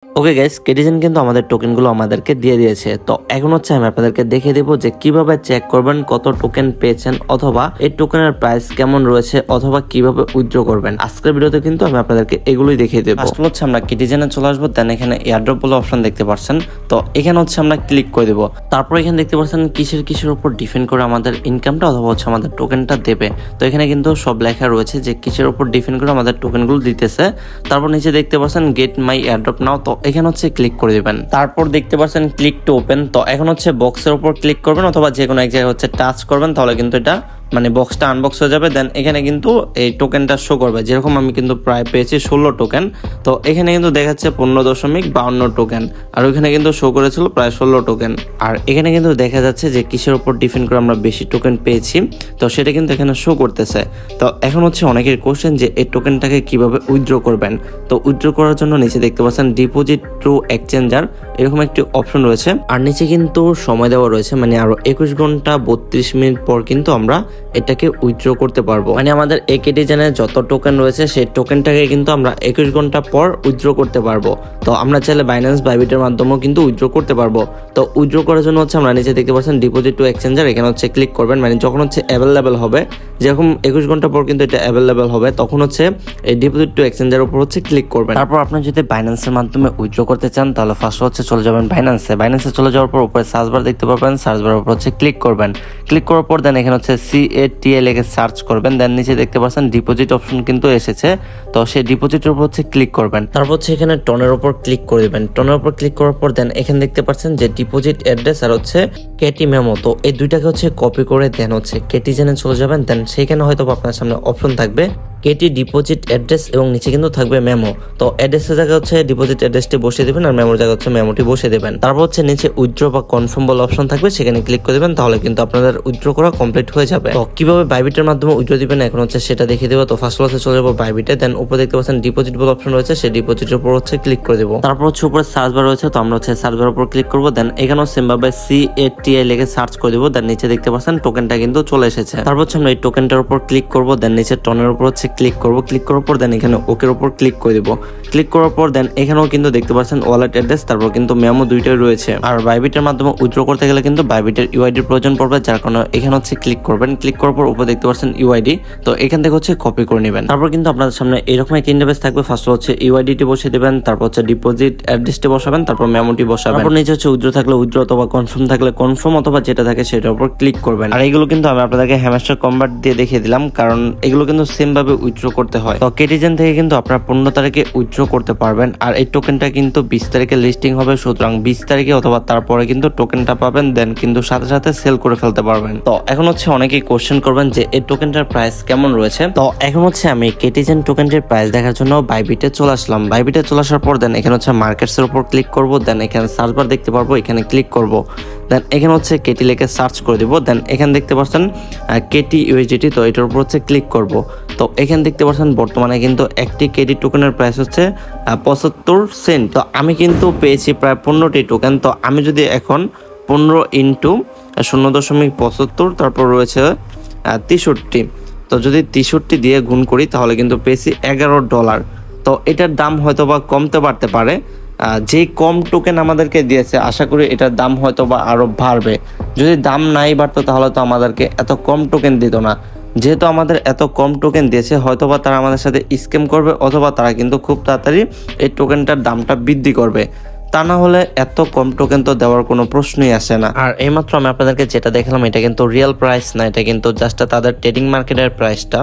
Okay guys, কেটিজেন কিন্তু আমাদের টোকেনগুলো আমাদেরকে দিয়ে দিয়েছে। তো এখন হচ্ছে আমি আপনাদেরকে দেখিয়ে দেবো যে কিভাবে চেক করবেন কত টোকেন পেয়েছেন, অথবা এই টোকেনের প্রাইস কেমন রয়েছে, অথবা কিভাবে উইথড্র করবেন। আজকের ভিডিওতে কিন্তু আমি আপনাদেরকে এগুলোই দেখিয়ে দেবো। ফার্স্ট হচ্ছে আমরা কেটিজেনে চলে আসবো, দেন এখানে এয়ারড্রপ বলে অপশন দেখতে পাচ্ছেন। তো এখানে হচ্ছে আমরা ক্লিক করে দেবো। তারপর এখানে দেখতে পাচ্ছেন কিসের উপর ডিপেন্ড করে আমাদের ইনকামটা অথবা হচ্ছে আমাদের টোকেনটা দেবে। তো এখানে কিন্তু সব লেখা রয়েছে যে কিসের উপর ডিপেন্ড করে আমাদের টোকেনগুলো দিতেছে। তারপর নিচে দেখতে পাচ্ছেন গেট মাই এয়ারড্রপ নাও, তো এখানে হচ্ছে ক্লিক করে দিবেন। তারপর দেখতে পাচ্ছেন ক্লিক টু ওপেন, তো এখন হচ্ছে বক্সের উপর ক্লিক করবেন অথবা যে কোনো এক জায়গায় হচ্ছে টাচ করবেন, তাহলে কিন্তু এটা বক্সটা আনবক্স হয়ে যাবে। দেন এখানে কিন্তু এই টোকেনটা শো করবে, যেরকম আমি কিন্তু প্রায় পেয়েছি 16 টোকেন। তো এখানে কিন্তু দেখাচ্ছে 15.52 টোকেন, আর ওইখানে কিন্তু শো করেছিল প্রায় 16 টোকেন। আর এখানে কিন্তু দেখা যাচ্ছে যে কিসের উপর ডিপেন্ড করে আমরা বেশি টোকেন পেয়েছি, তো সেটা কিন্তু এখানে শো করতেছে। তো এখন হচ্ছে অনেকের কোশ্চেন যে এই টোকেনটাকে কিভাবে উইথড্র করবেন। তো উইথড্র করার জন্য নিচে দেখতে পাচ্ছেন ডিপোজিট টু এক্সচেঞ্জার, এরকম একটি অপশন রয়েছে। আর নিচে কিন্তু সময় দেওয়া রয়েছে, আরো 21 ঘন্টা 32 মিনিট পর কিন্তু আমরা এটাকে উইথড্র করতে পারবো। আমাদের কেটিজেনে যত টোকেন রয়েছে সেই টোকেনটাকে কিন্তু আমরা 21 ঘন্টা পর উইথড্র করতে পারবো। তো আমরা চাইলে বাইন্যান্স বাইবিটের মাধ্যমেও কিন্তু উইথড্র করতে পারবো। তো উইথড্র করার জন্য হচ্ছে আমরা নিচে দেখতে পাচ্ছেন ডিপোজিট টু এক্সচেঞ্জার, এখানে হচ্ছে ক্লিক করবেন। যখন হচ্ছে অ্যাভেলেবেল হবে, যেরকম 21 ঘন্টা পর কিন্তু এটা অ্যাভেলেবেল হবে, তখন হচ্ছে এই ডিপোজিট টু এক্সচেঞ্জার উপর হচ্ছে ক্লিক করবেন। তারপর আপনি যদি বাইন্যান্সের মাধ্যমে উইথড্র করতে চান, তাহলে ফার্স্ট হচ্ছে চলে যাবেন বাইন্যান্সে চলে যাওয়ার পর উপরে সার্চ বার দেখতে পাবেন, সার্চ বারের উপর হচ্ছে ক্লিক করবেন। ক্লিক করার পর দেন এখানে হচ্ছে CATL লিখে সার্চ করবেন। দেন নিচে দেখতে পাচ্ছেন ডিপোজিট অপশন কিন্তু এসেছে, তো সেই ডিপোজিটের উপর হচ্ছে ক্লিক করবেন। তারপর হচ্ছে এখানে টনের উপর ক্লিক করে দিবেন। টনের উপর ক্লিক করার পর দেন এখানে দেখতে পাচ্ছেন যে ডিপোজিট অ্যাড্রেস আর হচ্ছে কেটি মেমো, তো এই দুইটাকে হচ্ছে কপি করে দেন হচ্ছে কেটিজেনে চলে যাবেন। দেন সেখানে হয়তো আপনার সামনে অপশন থাকবে কেটি ডিপোজিট অ্যাড্রেস এবং নিচে কিন্তু থাকবে মেমো। তো অ্যাড্রেসের জায়গায় হচ্ছে ডিপোজিট অ্যাড্রেসটি বসিয়ে দেবেন, আর মেমোর জায়গায় হচ্ছে মেমোটি বসিয়ে দেবেন। তারপর হচ্ছে নিচে উইথড্র বা কনফার্ম বলে অপশন থাকবে, সেখানে ক্লিক করে দেবেন, তাহলে কিন্তু আপনাদের উইথড্র করা কমপ্লিট হয়ে যাবে। তো কিভাবে বাইবিটের মাধ্যমে উইথড্র দিবেন এখন হচ্ছে সেটা দেখিয়ে দেবো। তো ফার্স্ট হচ্ছে চলে যাবো বাইবিটে, দেন উপরে দেখতে পাচ্ছেন ডিপোজিট বলে অপশন রয়েছে, সেই ডিপোজিটের উপর হচ্ছে ক্লিক করে দেবো। তারপর হচ্ছে উপরে সার্চ বার রয়েছে, তো আমরা হচ্ছে সার্চ বার উপর ক্লিক করবো। দেন এখানেও সেম ভাবে CATL লিখে সার্চ করে দেবো। দেন নিচে দেখতে পাচ্ছেন টোকেনটা কিন্তু চলে এসেছে। তারপর হচ্ছে আমরা এই টোকেনটার উপর ক্লিক করবো, দেন নিচে টনের উপর হচ্ছে ক্লিক করবো। ক্লিক করার পর দেন এখানে ওকের উপর ক্লিক করে দিব। ক্লিক করার পর দেন এখানেও কিন্তু দেখতে পাচ্ছেন ওয়ালেট অ্যাড্রেস, তারপর কিন্তু মেমো দুইটাই রয়েছে। আর বাইবিটের মাধ্যমে উইথড্র করতে গেলে কিন্তু বাইবিটের ইউআইডির প্রয়োজন পড়বে, যার কারণে এখানে হচ্ছে ক্লিক করবেন। ক্লিক করার পর উপরে দেখতে পাচ্ছেন ইউআইডি, তো এখান থেকে হচ্ছে কপি করে নেবেন। তারপর কিন্তু আপনাদের সামনে এরকম একটা ইন্টারফেস থাকবে। ফার্স্ট হচ্ছে ইউআইডিটি বসিয়ে দেবেন, তারপর হচ্ছে ডিপোজিট অ্যাড্রেসটি বসাবেন, তারপর মেমোটি বসাবেন। তারপর নিচে হচ্ছে উইথড্র থাকলে উইথড্র, অথবা কনফার্ম থাকলে কনফার্ম, অথবা যেটা থাকে সেটার উপর ক্লিক করবেন। আর এগুলো কিন্তু আমি আপনাদেরকে হ্যামস্টার কনভার্ট দিয়ে দেখিয়ে দিলাম, কারণ এগুলো কিন্তু সেম ভাবে উইথড্র করতে হয়। তো কেটিজেন থেকে কিন্তু আপনারা 15 তারিখে উইথড্র করতে পারবেন। আর এই টোকেনটা কিন্তু 20 তারিখে লিস্টিং হবে, সুতরাং 20 তারিখে অথবা তারপরে কিন্তু টোকেনটা পাবেন, দেন কিন্তু সাথে সাথে সেল করে ফেলতে পারবেন। তো এখন হচ্ছে অনেকেই কোশ্চেন করবেন যে এই টোকেনটার প্রাইস কেমন রয়েছে। তো এখন হচ্ছে আমি কেটিজেন টোকেনটির প্রাইস দেখার জন্য বাইবিটে চলে আসলাম। বাইবিটে চলে আসার পর দেন এখানে হচ্ছে মার্কেটস এর উপর ক্লিক করব। দেন এখানে সার্চ বার দেখতে পারবো, এখানে ক্লিক করব। দেন এখানে হচ্ছে কেটি লিখে সার্চ করে দিব। দেন এখানে দেখতে পাচ্ছেন কেটি ইউএসডিটি, তো এটার উপর হচ্ছে ক্লিক করব। তো এখানে দেখতে পাচ্ছেন বর্তমানে কিন্তু একটি কেটি টোকেনের প্রাইস হচ্ছে 75 সেন্ট। তো আমি কিন্তু পেয়েছি প্রায় 15টি টোকেন। তো আমি যদি এখন 15 ইন্টু 0.75, তারপর রয়েছে 63, তো যদি 63 দিয়ে গুণ করি তাহলে কিন্তু পেয়েছি $11। তো এটার দাম হয়তো বা কমতে পারতে পারে, যে কম টোকেন আমাদেরকে দিয়েছে আশা করি এটার দাম হয়তো বা আরো বাড়বে। যদি দাম নাই বাড়তো তাহলে তো আমাদেরকে এত কম টোকেন দিত না। যেহেতু আমাদের এত কম টোকেন দিয়েছে, হয়তোবা তারা আমাদের সাথে স্ক্যাম করবে, অথবা তারা কিন্তু খুব তাড়াতাড়ি এই টোকেনটার দামটা বৃদ্ধি করবে। তা না হলে এত কম টোকেন তো দেওয়ার কোনো প্রশ্নই আসে না। আর এইমাত্র আমি আপনাদেরকে যেটা দেখালাম এটা কিন্তু রিয়েল প্রাইস না, এটা কিন্তু জাস্ট তাদের ট্রেডিং মার্কেটের প্রাইসটা।